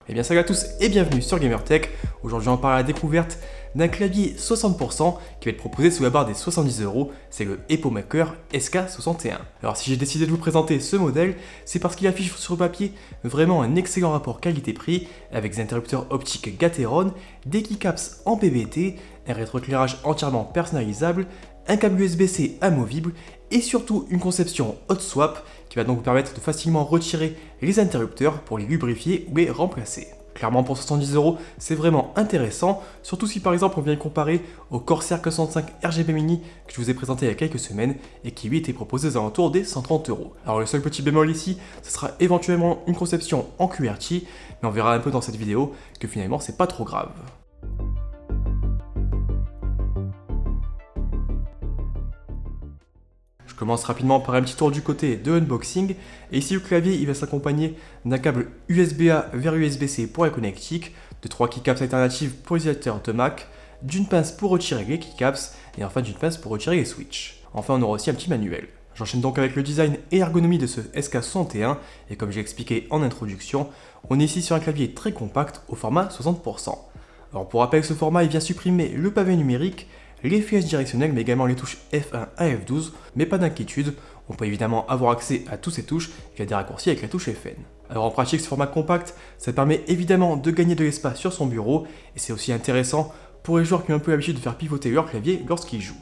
Eh bien salut à tous et bienvenue sur GamerTech. Aujourd'hui on parle à la découverte d'un clavier 60% qui va être proposé sous la barre des 70€, c'est le EpoMaker SK61. Alors si j'ai décidé de vous présenter ce modèle, c'est parce qu'il affiche sur le papier vraiment un excellent rapport qualité-prix avec des interrupteurs optiques Gateron, des keycaps en PVT, un rétroéclairage entièrement personnalisable, un câble USB-C amovible et surtout une conception hot swap qui va donc vous permettre de facilement retirer les interrupteurs pour les lubrifier ou les remplacer. Clairement pour 70€, c'est vraiment intéressant, surtout si par exemple on vient comparer au Corsair 65 RGB Mini que je vous ai présenté il y a quelques semaines et qui lui était proposé aux alentours des 130€. Alors le seul petit bémol ici, ce sera éventuellement une conception en QWERTY, mais on verra un peu dans cette vidéo que finalement c'est pas trop grave. Je commence rapidement par un petit tour du côté de unboxing, et ici le clavier il va s'accompagner d'un câble USB-A vers USB-C pour la connectique, de 3 keycaps alternatives pour les utilisateurs de Mac, d'une pince pour retirer les keycaps, et enfin d'une pince pour retirer les switches. Enfin on aura aussi un petit manuel. J'enchaîne donc avec le design et ergonomie de ce SK61, et comme j'ai expliqué en introduction, on est ici sur un clavier très compact au format 60%. Alors pour rappel, ce format il vient supprimer le pavé numérique, les flèches directionnelles mais également les touches F1 à F12, mais pas d'inquiétude, on peut évidemment avoir accès à tous ces touches via des raccourcis avec la touche FN. Alors en pratique, ce format compact, ça permet évidemment de gagner de l'espace sur son bureau, et c'est aussi intéressant pour les joueurs qui ont un peu l'habitude de faire pivoter leur clavier lorsqu'ils jouent.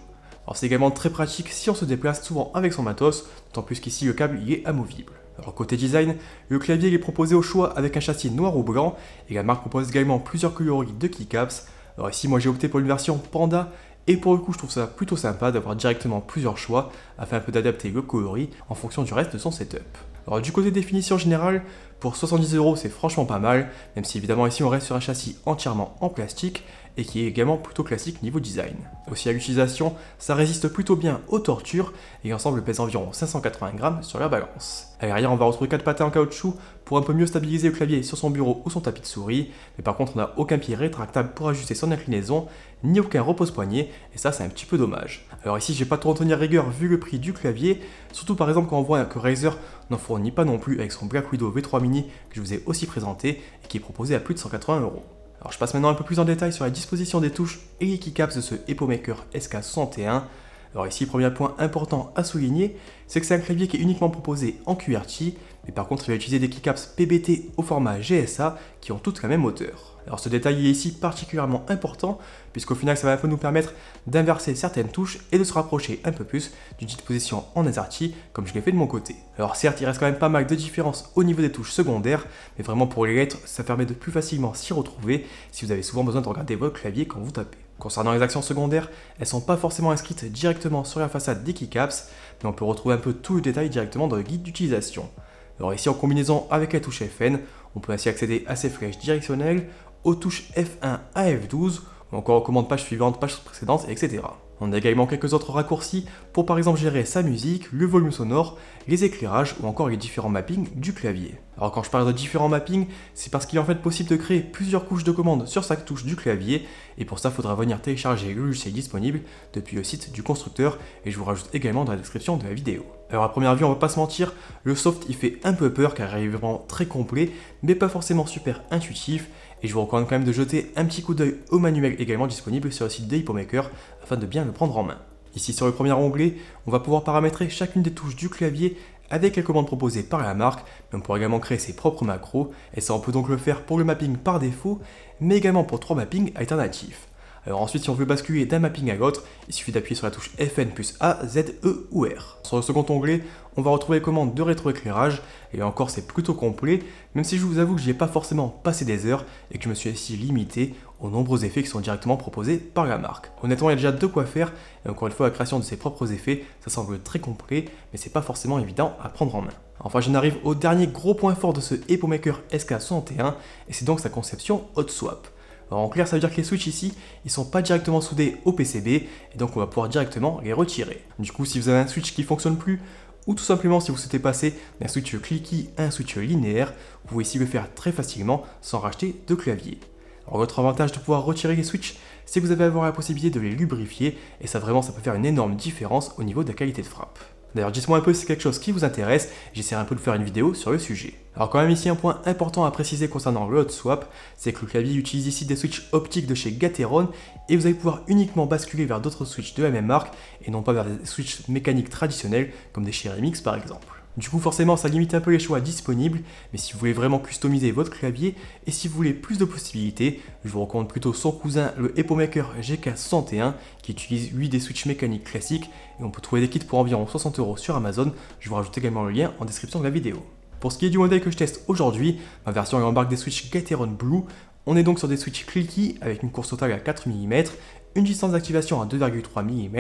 Alors c'est également très pratique si on se déplace souvent avec son matos, d'autant plus qu'ici le câble il est amovible. Alors côté design, le clavier il est proposé au choix avec un châssis noir ou blanc, et la marque propose également plusieurs coloris de keycaps. Alors ici moi j'ai opté pour une version Panda, et pour le coup, je trouve ça plutôt sympa d'avoir directement plusieurs choix afin un peu d'adapter le coloris en fonction du reste de son setup. Alors du côté définition générale, pour 70€ c'est franchement pas mal, même si évidemment ici on reste sur un châssis entièrement en plastique et qui est également plutôt classique niveau design. Aussi à l'utilisation, ça résiste plutôt bien aux tortures et l'ensemble pèse environ 580 grammes sur la balance. À l'arrière, on va retrouver 4 patins en caoutchouc pour un peu mieux stabiliser le clavier sur son bureau ou son tapis de souris, mais par contre on n'a aucun pied rétractable pour ajuster son inclinaison, ni aucun repose-poignet, et ça c'est un petit peu dommage. Alors ici j'ai pas trop retenu rigueur vu le prix du clavier, surtout par exemple quand on voit que Razer n'en fournit pas non plus avec son Black Widow V3 Mini que je vous ai aussi présenté et qui est proposé à plus de 180€. Alors je passe maintenant un peu plus en détail sur la disposition des touches et les keycaps de ce EpoMaker SK61. Alors ici, premier point important à souligner, c'est que c'est un clavier qui est uniquement proposé en QWERTY, mais par contre il va utiliser des keycaps PBT au format GSA qui ont toutes la même hauteur. Alors ce détail est ici particulièrement important, puisqu'au final ça va un peu nous permettre d'inverser certaines touches et de se rapprocher un peu plus d'une disposition en AZERTY, comme je l'ai fait de mon côté. Alors certes, il reste quand même pas mal de différences au niveau des touches secondaires, mais vraiment pour les lettres, ça permet de plus facilement s'y retrouver si vous avez souvent besoin de regarder votre clavier quand vous tapez. Concernant les actions secondaires, elles ne sont pas forcément inscrites directement sur la façade des keycaps, mais on peut retrouver un peu tout le détail directement dans le guide d'utilisation. Alors ici en combinaison avec la touche FN, on peut ainsi accéder à ces flèches directionnelles, aux touches F1 à F12, ou encore aux commandes page suivante, page précédente, etc. On a également quelques autres raccourcis pour par exemple gérer sa musique, le volume sonore, les éclairages ou encore les différents mappings du clavier. Alors quand je parle de différents mappings, c'est parce qu'il est en fait possible de créer plusieurs couches de commandes sur chaque touche du clavier, et pour ça il faudra venir télécharger le logiciel disponible depuis le site du constructeur, et je vous rajoute également dans la description de la vidéo. Alors à première vue on va pas se mentir, le soft il fait un peu peur car il est vraiment très complet, mais pas forcément super intuitif, et je vous recommande quand même de jeter un petit coup d'œil au manuel également disponible sur le site d'EpoMaker afin de bien le prendre en main. Ici sur le premier onglet, on va pouvoir paramétrer chacune des touches du clavier avec les commandes proposées par la marque, mais on pourra également créer ses propres macros, et ça on peut donc le faire pour le mapping par défaut, mais également pour 3 mappings alternatifs. Alors ensuite, si on veut basculer d'un mapping à l'autre, il suffit d'appuyer sur la touche FN plus A, Z, E ou R. Sur le second onglet, on va retrouver les commandes de rétroéclairage, et encore c'est plutôt complet, même si je vous avoue que j'y ai pas forcément passé des heures, et que je me suis ainsi limité aux nombreux effets qui sont directement proposés par la marque. Honnêtement, il y a déjà de quoi faire, et encore une fois, la création de ses propres effets, ça semble très complet, mais c'est pas forcément évident à prendre en main. Enfin, j'en arrive au dernier gros point fort de ce EpoMaker SK61, et c'est donc sa conception hot swap. Alors en clair, ça veut dire que les switches ici, ils sont pas directement soudés au PCB, et donc on va pouvoir directement les retirer. Du coup, si vous avez un switch qui fonctionne plus, ou tout simplement si vous souhaitez passer d'un switch clicky à un switch linéaire, vous pouvez ici le faire très facilement sans racheter de clavier. Alors l'autre avantage de pouvoir retirer les switches, c'est que vous allez avoir la possibilité de les lubrifier, et ça vraiment ça peut faire une énorme différence au niveau de la qualité de frappe. D'ailleurs, dites-moi un peu si c'est quelque chose qui vous intéresse, j'essaierai un peu de faire une vidéo sur le sujet. Alors quand même ici un point important à préciser concernant le hot swap, c'est que le clavier utilise ici des switches optiques de chez Gateron et vous allez pouvoir uniquement basculer vers d'autres switches de la même marque et non pas vers des switches mécaniques traditionnels comme des chez Remix par exemple. Du coup forcément ça limite un peu les choix disponibles, mais si vous voulez vraiment customiser votre clavier et si vous voulez plus de possibilités, je vous recommande plutôt son cousin le EpoMaker GK61 qui utilise lui des switches mécaniques classiques et on peut trouver des kits pour environ 60 € sur Amazon, je vous rajoute également le lien en description de la vidéo. Pour ce qui est du modèle que je teste aujourd'hui, ma version embarque des switches Gateron Blue, on est donc sur des switches clicky avec une course totale à 4 mm, une distance d'activation à 2,3 mm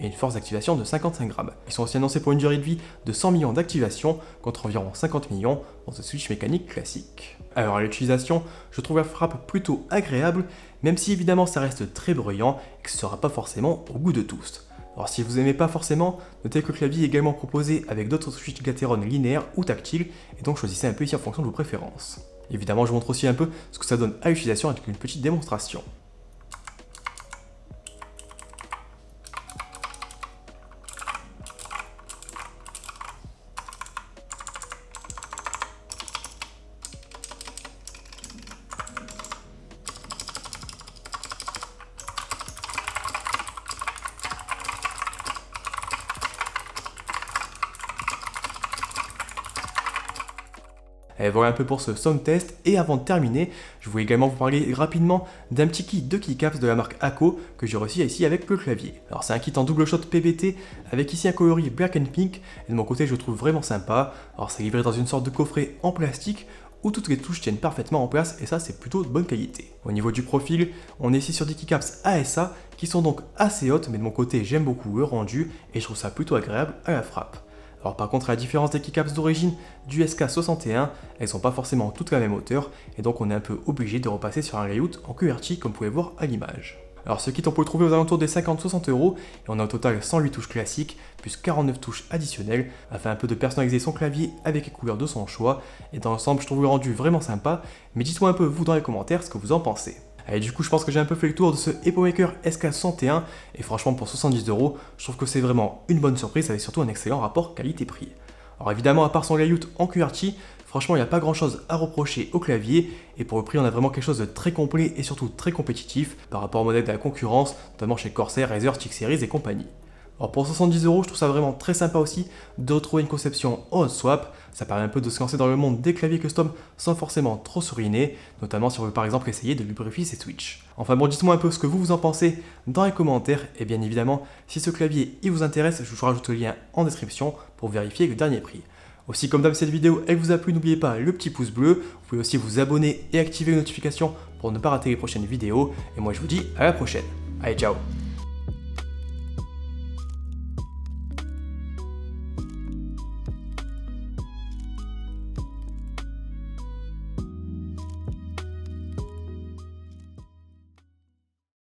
et une force d'activation de 55 grammes. Ils sont aussi annoncés pour une durée de vie de 100 millions d'activations contre environ 50 millions dans ce switch mécanique classique. Alors à l'utilisation, je trouve la frappe plutôt agréable, même si évidemment ça reste très bruyant et que ce ne sera pas forcément au goût de tous. Alors si vous n'aimez pas forcément, notez que le clavier est également proposé avec d'autres switches Gateron linéaires ou tactiles, et donc choisissez un peu ici en fonction de vos préférences. Évidemment, je vous montre aussi un peu ce que ça donne à l'utilisation avec une petite démonstration. Et voilà un peu pour ce sound test, et avant de terminer, je voulais également vous parler rapidement d'un petit kit de keycaps de la marque Akko que j'ai reçu ici avec le clavier. Alors c'est un kit en double shot PBT avec ici un coloris black and pink, et de mon côté je le trouve vraiment sympa. Alors c'est livré dans une sorte de coffret en plastique où toutes les touches tiennent parfaitement en place et ça c'est plutôt de bonne qualité. Au niveau du profil, on est ici sur des keycaps ASA qui sont donc assez hautes, mais de mon côté j'aime beaucoup le rendu et je trouve ça plutôt agréable à la frappe. Alors par contre, à la différence des keycaps d'origine du SK61, elles sont pas forcément toutes la même hauteur et donc on est un peu obligé de repasser sur un layout en QWERTY comme vous pouvez voir à l'image. Alors ce kit on peut le trouver aux alentours des 50-60 € et on a au total 108 touches classiques plus 49 touches additionnelles afin un peu de personnaliser son clavier avec les couleurs de son choix, et dans l'ensemble je trouve le rendu vraiment sympa, mais dites-moi un peu vous dans les commentaires ce que vous en pensez. Allez, du coup je pense que j'ai un peu fait le tour de ce EpoMaker SK61 et franchement pour 70 €, je trouve que c'est vraiment une bonne surprise avec surtout un excellent rapport qualité-prix. Alors évidemment à part son layout en QWERTY, franchement il n'y a pas grand chose à reprocher au clavier et pour le prix on a vraiment quelque chose de très complet et surtout très compétitif par rapport au modèle de la concurrence, notamment chez Corsair, Razer, T-Series et compagnie. Alors pour 70 €, je trouve ça vraiment très sympa aussi de retrouver une conception en hot swap. Ça permet un peu de se lancer dans le monde des claviers custom sans forcément trop se ruiner, notamment si on veut par exemple essayer de lubrifier ses switches. Enfin bon, dites-moi un peu ce que vous en pensez dans les commentaires, et bien évidemment, si ce clavier il vous intéresse, je vous rajoute le lien en description pour vérifier le dernier prix. Aussi, comme d'hab, cette vidéo elle vous a plu, n'oubliez pas le petit pouce bleu, vous pouvez aussi vous abonner et activer les notifications pour ne pas rater les prochaines vidéos, et moi je vous dis à la prochaine. Allez, ciao!